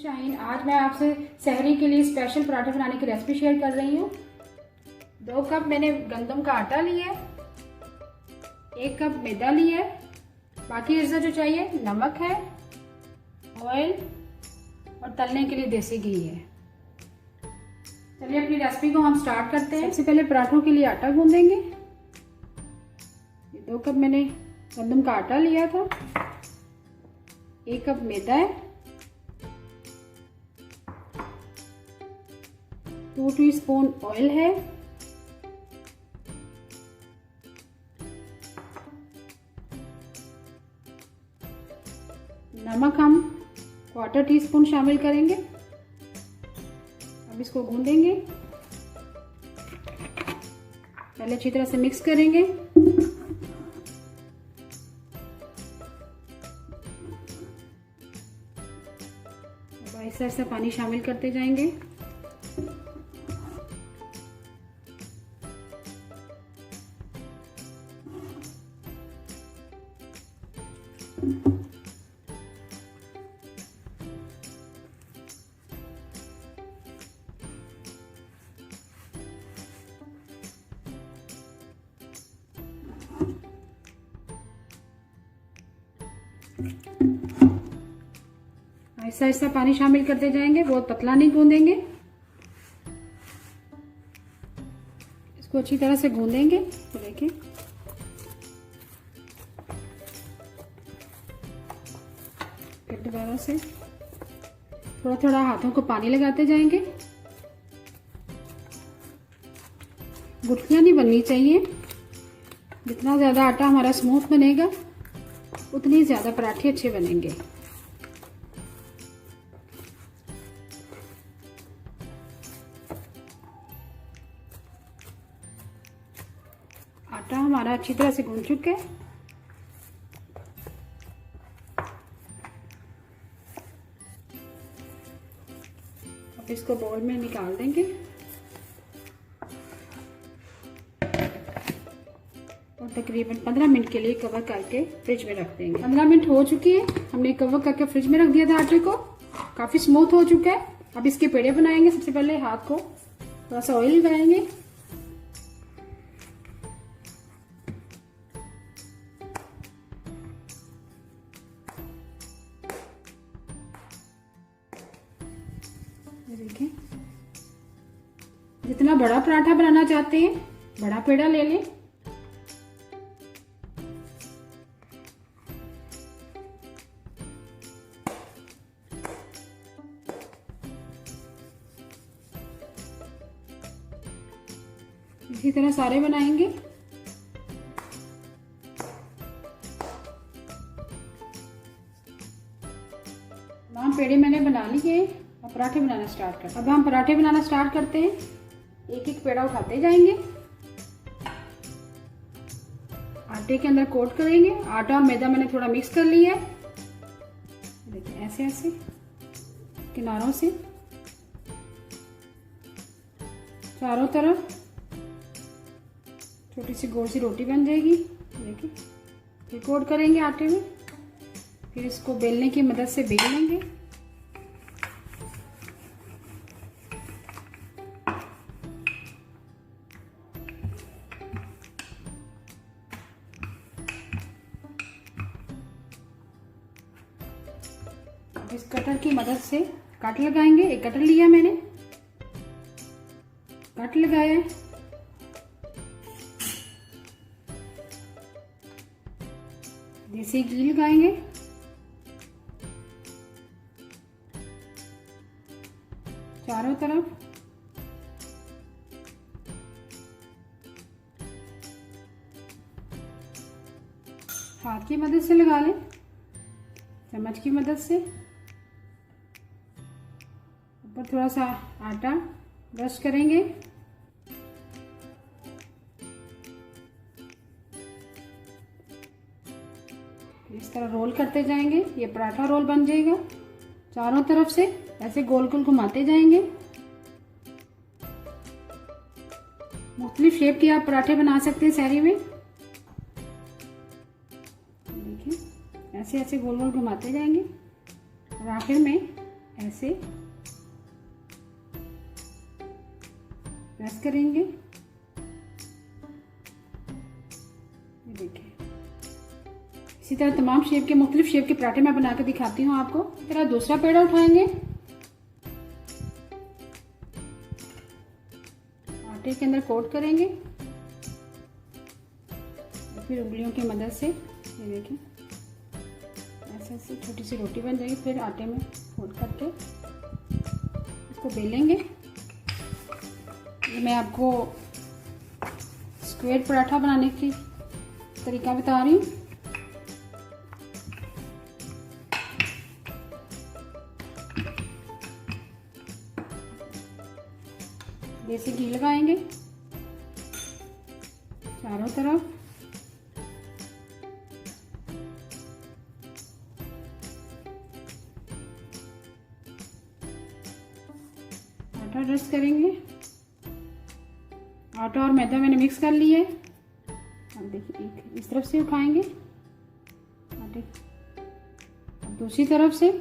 शाहीन, आज मैं आपसे सहरी के लिए स्पेशल पराठे बनाने की रेसिपी शेयर कर रही हूँ। 2 कप मैंने गंदम का आटा लिया है, 1 कप मैदा लिया है, बाकी अज्जा जो चाहिए नमक है, ऑयल और तलने के लिए देसी घी है। चलिए अपनी रेसिपी को हम स्टार्ट करते हैं। सबसे पहले पराठों के लिए आटा गूंदेंगे। 2 कप मैंने गंदम का आटा लिया था, 1 कप मैदा है, 2 टीस्पून ऑयल है, नमक हम 1/4 टीस्पून शामिल करेंगे। अब इसको गूंदेंगे, पहले अच्छी तरह से मिक्स करेंगे। ऐसा ऐसा पानी शामिल करते जाएंगे। ऐसा ऐसा पानी शामिल करते जाएंगे, बहुत पतला नहीं गूंदेंगे। इसको अच्छी तरह से गूंदेंगे। तो देखिए फिर दोबारा से थोड़ा थोड़ा हाथों को पानी लगाते जाएंगे। गुठलियां नहीं बननी चाहिए। जितना ज़्यादा आटा हमारा स्मूथ बनेगा उतनी ज़्यादा पराठे अच्छे बनेंगे। आटा हमारा अच्छी तरह से गूंद चुका है। अब इसको बाउल में निकाल देंगे और तकरीबन 15 मिनट के लिए कवर करके फ्रिज में रख देंगे। 15 मिनट हो चुके हैं, हमने कवर करके फ्रिज में रख दिया था। आटे को काफी स्मूथ हो चुका है। अब इसके पेड़े बनाएंगे। सबसे पहले हाथ को थोड़ा सा ऑयल लगाएंगे। देखिए, जितना बड़ा पराठा बनाना चाहते हैं बड़ा पेड़ा ले लें। इसी तरह सारे बनाएंगे। तमाम पेड़े मैंने बना लिए। अब पराठे बनाना स्टार्ट करते हैं। अब हम पराठे बनाना स्टार्ट करते हैं। एक एक पेड़ा उठाते जाएंगे, आटे के अंदर कोट करेंगे। आटा और मैदा मैंने थोड़ा मिक्स कर लिया है। देखिए ऐसे ऐसे किनारों से चारों तरफ छोटी सी गोल सी रोटी बन जाएगी। देखिए, फिर कोट करेंगे आटे में। फिर इसको बेलने की मदद से बेल लेंगे। इस कटर की मदद से कट लगाएंगे। एक कटर लिया मैंने, कट लगाया है। देसी घी लगाएंगे। चारों तरफ हाथ की मदद से लगा लें, चम्मच की मदद से। ऊपर थोड़ा सा आटा ब्रश करेंगे। इस तरह रोल करते जाएंगे। ये पराठा रोल बन जाएगा। चारों तरफ से ऐसे गोल गोल घुमाते जाएंगे। मुख्तलिफ शेप के आप पराठे बना सकते हैं सहरी में। देखिए ऐसे ऐसे गोल गोल घुमाते जाएंगे और आखिर में ऐसे प्रेस करेंगे। ये देखिए, इसी तरह तमाम शेप के, मुख्तलिफ शेप के पराठे मैं बना के दिखाती हूँ आपको। इस तरह दूसरा पेड़ा उठाएंगे, आटे के अंदर कोट करेंगे, फिर उंगलियों की मदद से ये देखिए ऐसे ऐसे छोटी सी रोटी बन जाएगी। फिर आटे में फोल्ड करके इसको बेलेंगे। ये मैं आपको स्क्वायर पराठा बनाने की तरीका बता रही हूँ। देसी घी लगाएंगे चारों तरफ। आटा रस करेंगे। आटा और मैदा मैंने मिक्स कर लिया है। अब देखिए, एक इस तरफ से उठाएंगे आटे, अब दूसरी तरफ से,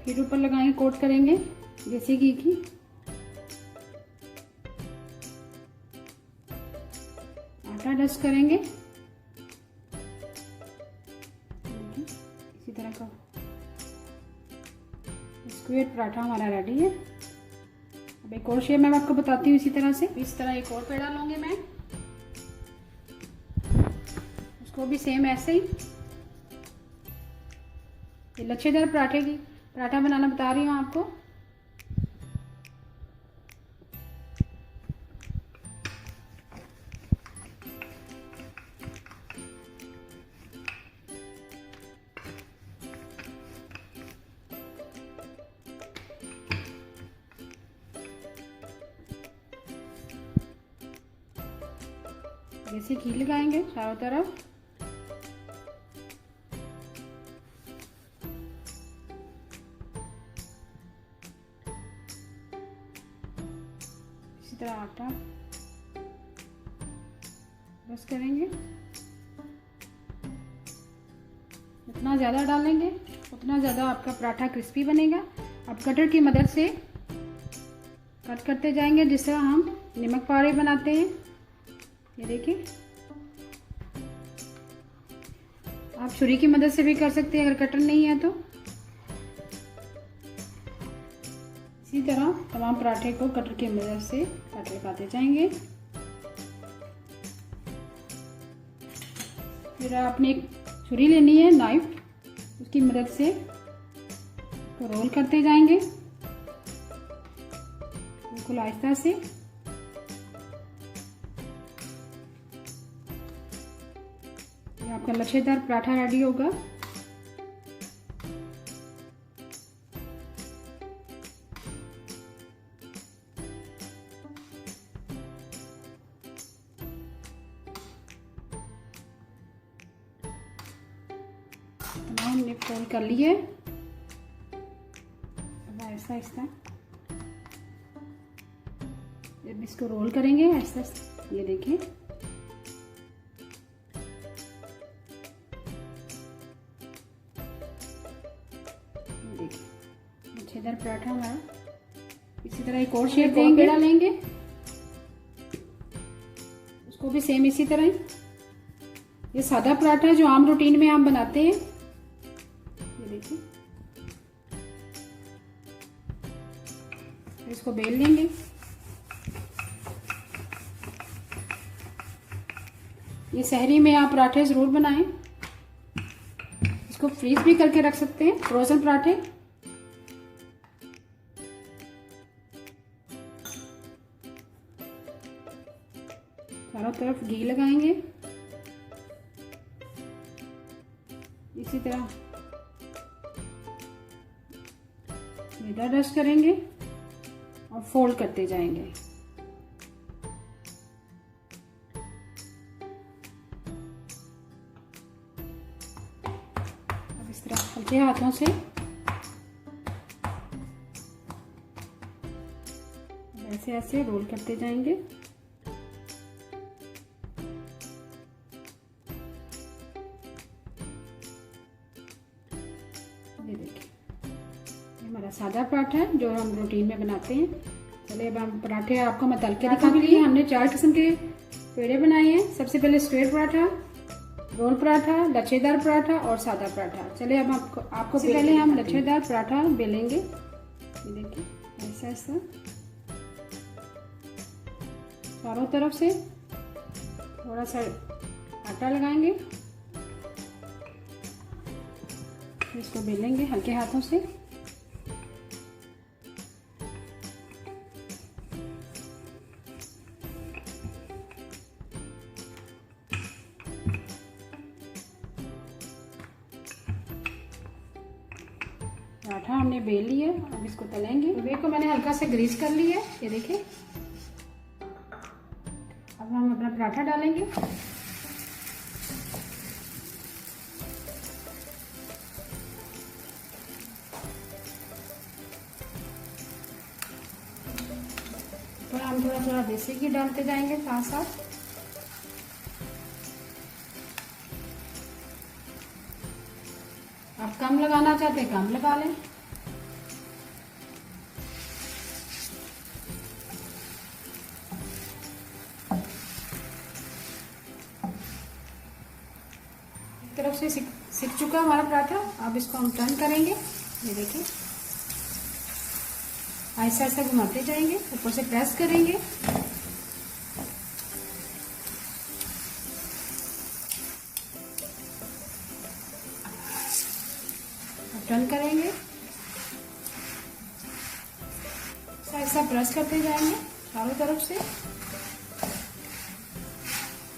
फिर ऊपर लगाएंगे, कोट करेंगे देसी घी की। आटा डस्ट करेंगे इसी तरह का। स्क्वायर पराठा हमारा रेडी है। अब एक और शेप मैं आपको बताती हूँ इसी तरह से। इस तरह एक और पेड़ा लूंगी मैं, उसको भी सेम ऐसे ही। ये लच्छेदार पराठा बनाना बता रही हूँ आपको। जैसे घी लगाएंगे चारों तरफ। इसी तरह आटा बस करेंगे। जितना ज़्यादा डालेंगे उतना ज़्यादा आपका पराठा क्रिस्पी बनेगा। अब कटर की मदद से कट करते जाएंगे, जिस तरह हम नमक पारे बनाते हैं। ये देखिए, आप छुरी की मदद से भी कर सकते हैं अगर कटर नहीं है तो। इसी तरह तमाम पराठे को कटर की मदद से कट लगाते जाएंगे। फिर आपने एक छुरी लेनी है, नाइफ, उसकी मदद से तो रोल करते जाएंगे बिल्कुल आहिस्ता से। ये आपका लच्छेदार पराठा रेडी होगा। हमने फोल्ड कर लिए। अब ऐसा ऐसा जब इसको रोल करेंगे ऐसा, ये देखिए लच्छेदार पराठा हमारा। इसी तरह एक और शेप देंगे, पेड़ा लेंगे, उसको भी सेम इसी तरह ही। ये सादा पराठा जो आम रूटीन में हम बनाते हैं। ये देखिए, इसको बेल लेंगे। ये सहरी में आप पराठे जरूर बनाएं। इसको फ्रीज भी करके रख सकते हैं, फ्रोजन पराठे। चारों तरफ घी लगाएंगे इसी तरह। मैदा डस्ट करेंगे और फोल्ड करते जाएंगे। अब इस तरह हल्के हाथों से ऐसे ऐसे रोल करते जाएंगे। सादा पराठा है जो हम रूटीन में बनाते हैं। चलिए अब हम पराठे आपको मैं तल के दिखाऊंगी। हमने 4 किस्म के पेड़े बनाए हैं। सबसे पहले स्ट्रेट पराठा, रोल पराठा, लच्छेदार पराठा और सादा पराठा। चलिए अब आपको पहले हम लच्छेदार पराठा बेलेंगे। ये देखिए ऐसा ऐसा चारों तरफ से थोड़ा सा आटा लगाएंगे, इसको बेलेंगे हल्के हाथों से। पराठा हमने बेल लिया, अब इसको तलेंगे। तवे को मैंने हल्का से ग्रीस कर लिया है, ये देखिए। अब हम अपना पराठा डालेंगे। तो हम थोड़ा थोड़ा देसी घी डालते जाएंगे साथ साथ। आप कम लगाना चाहते हैं कम लगा लें। एक तरफ से सिक चुका हमारा पराठा। अब इसको हम टर्न करेंगे। ये देखिए ऐसा ऐसा घुमाते जाएंगे, ऊपर से प्रेस करेंगे। टर्न करेंगे, ऐसा प्रेस करते जाएंगे चारों तरफ से,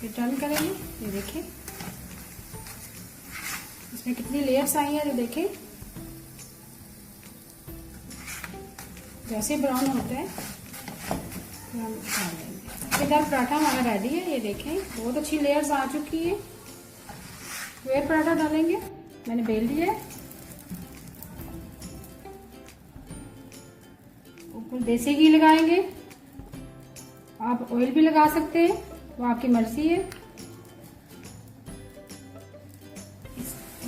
फिर टर्न करेंगे। ये देखिए इसमें कितनी लेयर्स आई हैं, ये देखिए। जैसे ब्राउन होता है फिर हम उतार लेंगे। इधर पराठा हमारा रेडी है, ये देखें बहुत अच्छी लेयर्स आ चुकी है। फिर पराठा डालेंगे, मैंने बेल दिया है। ऊपर देसी घी लगाएंगे, आप ऑयल भी लगा सकते हैं, वो आपकी मर्जी है।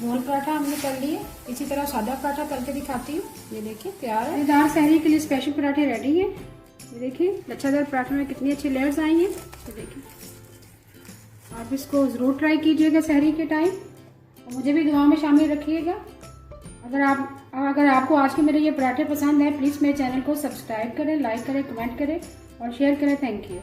रोल पराठा हमने कर लिए, इसी तरह सादा पराठा तल के दिखाती हूँ। ये देखिए तैयार है। दाल सहरी के लिए स्पेशल पराठे रेडी हैं। ये देखिए लच्छेदार पराठे में कितनी अच्छी लेयर्स आई हैं। ये देखिए आप इसको ज़रूर ट्राई कीजिएगा सहरी के टाइम, और मुझे भी दुआ में शामिल रखिएगा। अगर आपको आज के मेरे ये पराठे पसंद है, प्लीज़ मेरे चैनल को सब्सक्राइब करें, लाइक करें, कमेंट करें और शेयर करें। Thank you.